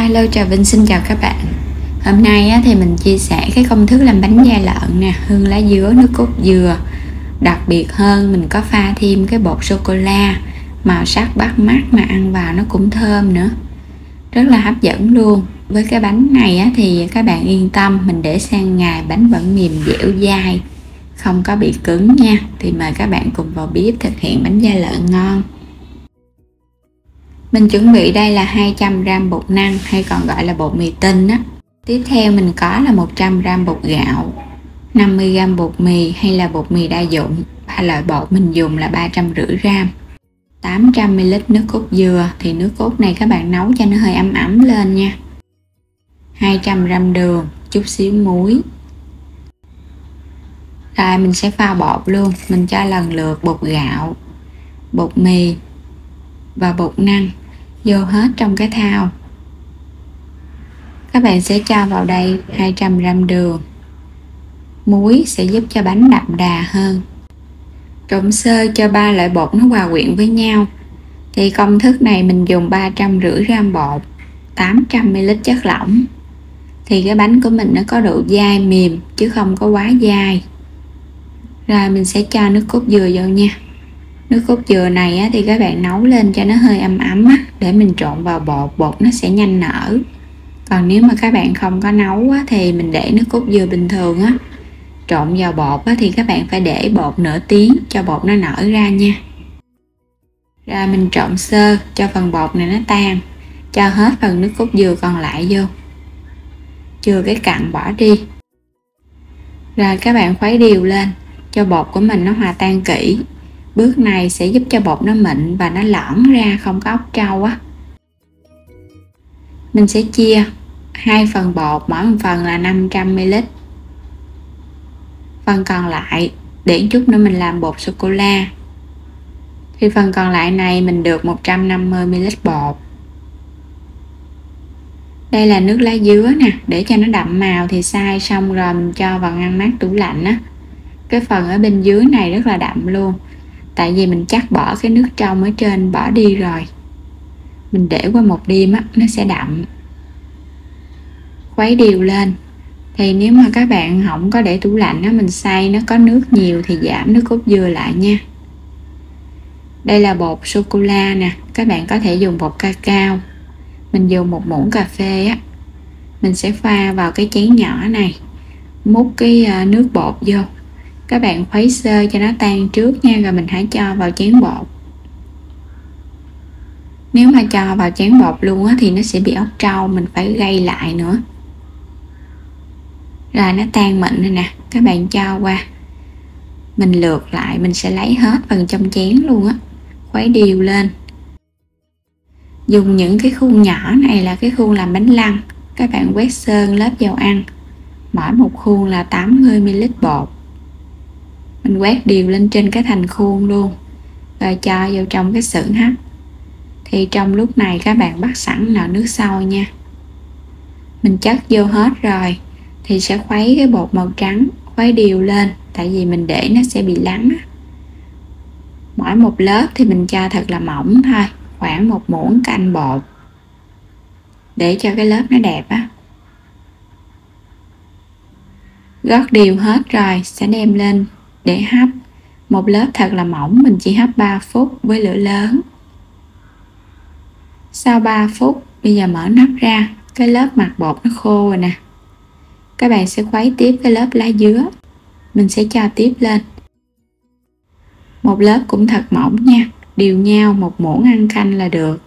Alo, chào Vinh, xin chào các bạn. Hôm nay thì mình chia sẻ cái công thức làm bánh da lợn nè, hương lá dứa, nước cốt dừa. Đặc biệt hơn mình có pha thêm cái bột sô cô la, màu sắc bắt mắt mà ăn vào nó cũng thơm nữa, rất là hấp dẫn luôn. Với cái bánh này thì các bạn yên tâm, mình để sang ngày bánh vẫn mềm dẻo dai, không có bị cứng nha. Thì mời các bạn cùng vào bếp thực hiện bánh da lợn ngon. Mình chuẩn bị đây là 200g bột năng hay còn gọi là bột mì tinh á. Tiếp theo mình có là 100g bột gạo, 50g bột mì hay là bột mì đa dụng. Ba loại bột mình dùng là 350g, 800ml nước cốt dừa, thì nước cốt này các bạn nấu cho nó hơi ấm ấm lên nha. 200g đường, chút xíu muối. Rồi mình sẽ pha bột luôn, mình cho lần lượt bột gạo, bột mì và bột năng vô hết trong cái thao. Các bạn sẽ cho vào đây 200g đường. Muối sẽ giúp cho bánh đậm đà hơn. Trộn sơ cho ba loại bột nó hòa quyện với nhau. Thì công thức này mình dùng 350g bột, 800ml chất lỏng. Thì cái bánh của mình nó có độ dai mềm chứ không có quá dai. Rồi mình sẽ cho nước cốt dừa vô nha. Nước cốt dừa này thì các bạn nấu lên cho nó hơi ấm ấm để mình trộn vào bột, bột nó sẽ nhanh nở. Còn nếu mà các bạn không có nấu thì mình để nước cốt dừa bình thường trộn vào bột thì các bạn phải để bột nửa tiếng cho bột nó nở ra nha. Rồi mình trộn sơ cho phần bột này nó tan, cho hết phần nước cốt dừa còn lại vô, chừa cái cặn bỏ đi. Rồi các bạn khuấy đều lên cho bột của mình nó hòa tan kỹ. Bước này sẽ giúp cho bột nó mịn và nó lõn ra, không có ốc trâu Mình sẽ chia 2 phần bột, mỗi một phần là 500ml. Phần còn lại để chút nữa mình làm bột sô cô la. Thì phần còn lại này mình được 150ml bột. Đây là nước lá dứa nè, để cho nó đậm màu thì xay xong rồi mình cho vào ngăn mát tủ lạnh Cái phần ở bên dưới này rất là đậm luôn, tại vì mình cắt bỏ cái nước trong ở trên bỏ đi rồi. Mình để qua một đêm nó sẽ đậm. Khuấy đều lên. Thì nếu mà các bạn không có để tủ lạnh mình xay nó có nước nhiều thì giảm nước cốt dừa lại nha. Đây là bột sô cô la nè, các bạn có thể dùng bột cacao. Mình dùng 1 muỗng cà phê Mình sẽ pha vào cái chén nhỏ này, múc cái nước bột vô. Các bạn khuấy sơ cho nó tan trước nha, rồi mình hãy cho vào chén bột. Nếu mà cho vào chén bột luôn thì nó sẽ bị ốc trâu, mình phải gây lại nữa. Rồi nó tan mịn rồi nè, các bạn cho qua. Mình lượt lại, mình sẽ lấy hết phần trong chén luôn khuấy đều lên. Dùng những cái khuôn nhỏ này là cái khuôn làm bánh lăng. Các bạn quét sơn lớp dầu ăn. Mỗi một khuôn là 80ml bột. Mình quét đều lên trên cái thành khuôn luôn, rồi cho vô trong cái xưởng hấp. Thì trong lúc này các bạn bắt sẵn nồi nước sôi nha. Mình chất vô hết rồi thì sẽ khuấy cái bột màu trắng, khuấy đều lên, tại vì mình để nó sẽ bị lắng Mỗi một lớp thì mình cho thật là mỏng thôi, khoảng 1 muỗng canh bột, để cho cái lớp nó đẹp Gót đều hết rồi sẽ đem lên để hấp. Một lớp thật là mỏng, mình chỉ hấp 3 phút với lửa lớn. Sau 3 phút bây giờ mở nắp ra, cái lớp mặt bột nó khô rồi nè. Các bạn sẽ khuấy tiếp cái lớp lá dứa. Mình sẽ cho tiếp lên. Một lớp cũng thật mỏng nha, đều nhau 1 muỗng ăn canh là được.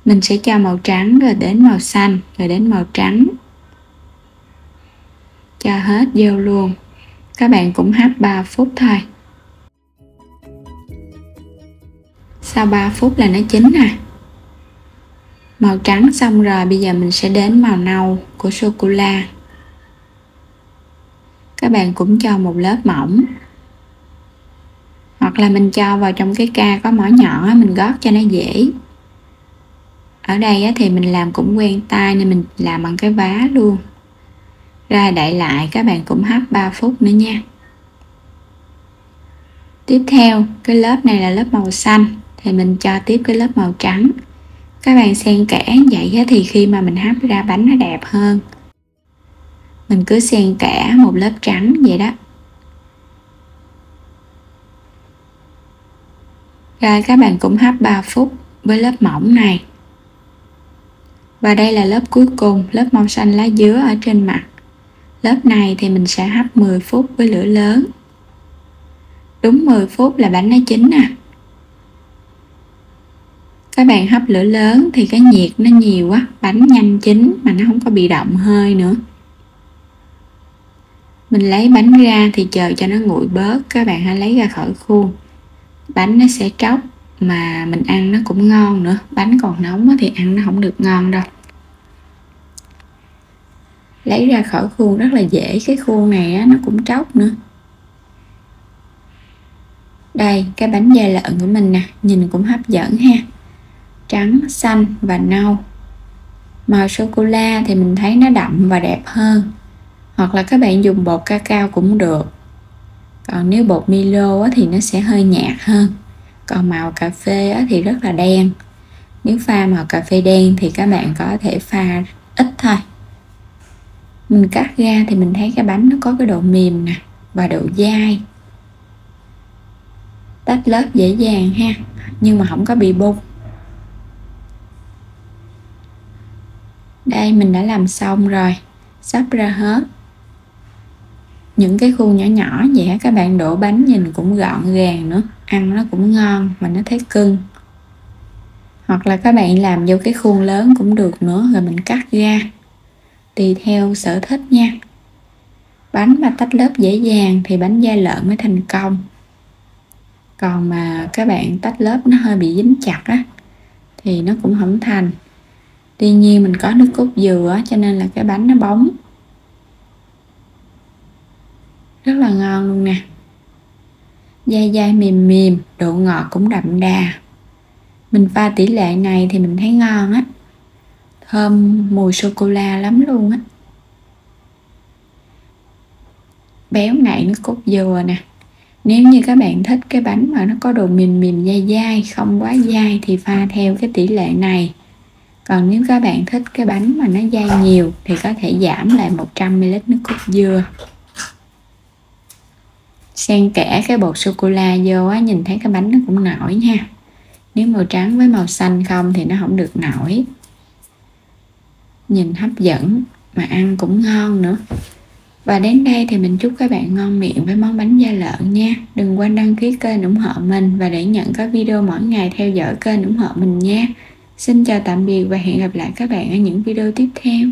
Mình sẽ cho màu trắng, rồi đến màu xanh, rồi đến màu trắng. Cho hết vô luôn. Các bạn cũng hấp 3 phút thôi. Sau 3 phút là nó chín Màu trắng xong rồi, bây giờ mình sẽ đến màu nâu của sô cô la. Các bạn cũng cho một lớp mỏng. Hoặc là mình cho vào trong cái ca có mỏ nhọn mình gót cho nó dễ. Ở đây thì mình làm cũng quen tay nên mình làm bằng cái vá luôn. Ra đậy lại, các bạn cũng hấp 3 phút nữa nha. Tiếp theo, cái lớp này là lớp màu xanh thì mình cho tiếp cái lớp màu trắng. Các bạn xen kẽ vậy á, thì khi mà mình hấp ra bánh nó đẹp hơn. Mình cứ xen kẽ một lớp trắng vậy đó. Rồi các bạn cũng hấp 3 phút với lớp mỏng này. Và đây là lớp cuối cùng, lớp màu xanh lá dứa ở trên mặt. Lớp này thì mình sẽ hấp 10 phút với lửa lớn. Đúng 10 phút là bánh nó chín nè. Các bạn hấp lửa lớn thì cái nhiệt nó nhiều quá, bánh nhanh chín mà nó không có bị động hơi nữa. Mình lấy bánh ra thì chờ cho nó nguội bớt, các bạn hãy lấy ra khỏi khuôn. Bánh nó sẽ tróc mà mình ăn nó cũng ngon nữa. Bánh còn nóng thì ăn nó không được ngon đâu. Lấy ra khỏi khuôn rất là dễ, cái khuôn này nó cũng tróc nữa. Đây, cái bánh da lợn của mình nè, nhìn cũng hấp dẫn ha. Trắng, xanh và nâu. Màu sô-cô-la thì mình thấy nó đậm và đẹp hơn. Hoặc là các bạn dùng bột cacao cũng được. Còn nếu bột Milo thì nó sẽ hơi nhạt hơn. Còn màu cà phê thì rất là đen. Nếu pha màu cà phê đen thì các bạn có thể pha ít thôi. Mình cắt ra thì mình thấy cái bánh nó có cái độ mềm nè và độ dai. Tách lớp dễ dàng ha, nhưng mà không có bị bung. Đây mình đã làm xong rồi, sắp ra hết. Những cái khuôn nhỏ nhỏ vậy các bạn đổ bánh nhìn cũng gọn gàng nữa, ăn nó cũng ngon mà nó thấy cưng. Hoặc là các bạn làm vô cái khuôn lớn cũng được nữa, rồi mình cắt ra tùy theo sở thích nha. Bánh mà tách lớp dễ dàng thì bánh da lợn mới thành công. Còn mà các bạn tách lớp nó hơi bị dính chặt á thì nó cũng không thành. Tuy nhiên mình có nước cốt dừa cho nên là cái bánh nó bóng, rất là ngon luôn nè. Dai dai mềm mềm, độ ngọt cũng đậm đà. Mình pha tỷ lệ này thì mình thấy ngon á, thơm mùi sô-cô-la lắm luôn á. Béo ngậy nước cốt dừa nè. Nếu như các bạn thích cái bánh mà nó có độ mềm mềm dai dai, không quá dai thì pha theo cái tỷ lệ này. Còn nếu các bạn thích cái bánh mà nó dai nhiều thì có thể giảm lại 100ml nước cốt dừa. Xen kẽ cái bột sô-cô-la vô á, nhìn thấy cái bánh nó cũng nổi nha. Nếu màu trắng với màu xanh không thì nó không được nổi. Nhìn hấp dẫn mà ăn cũng ngon nữa. Và đến đây thì mình chúc các bạn ngon miệng với món bánh da lợn nha. Đừng quên đăng ký kênh ủng hộ mình và để nhận các video mỗi ngày theo dõi kênh ủng hộ mình nha. Xin chào tạm biệt và hẹn gặp lại các bạn ở những video tiếp theo.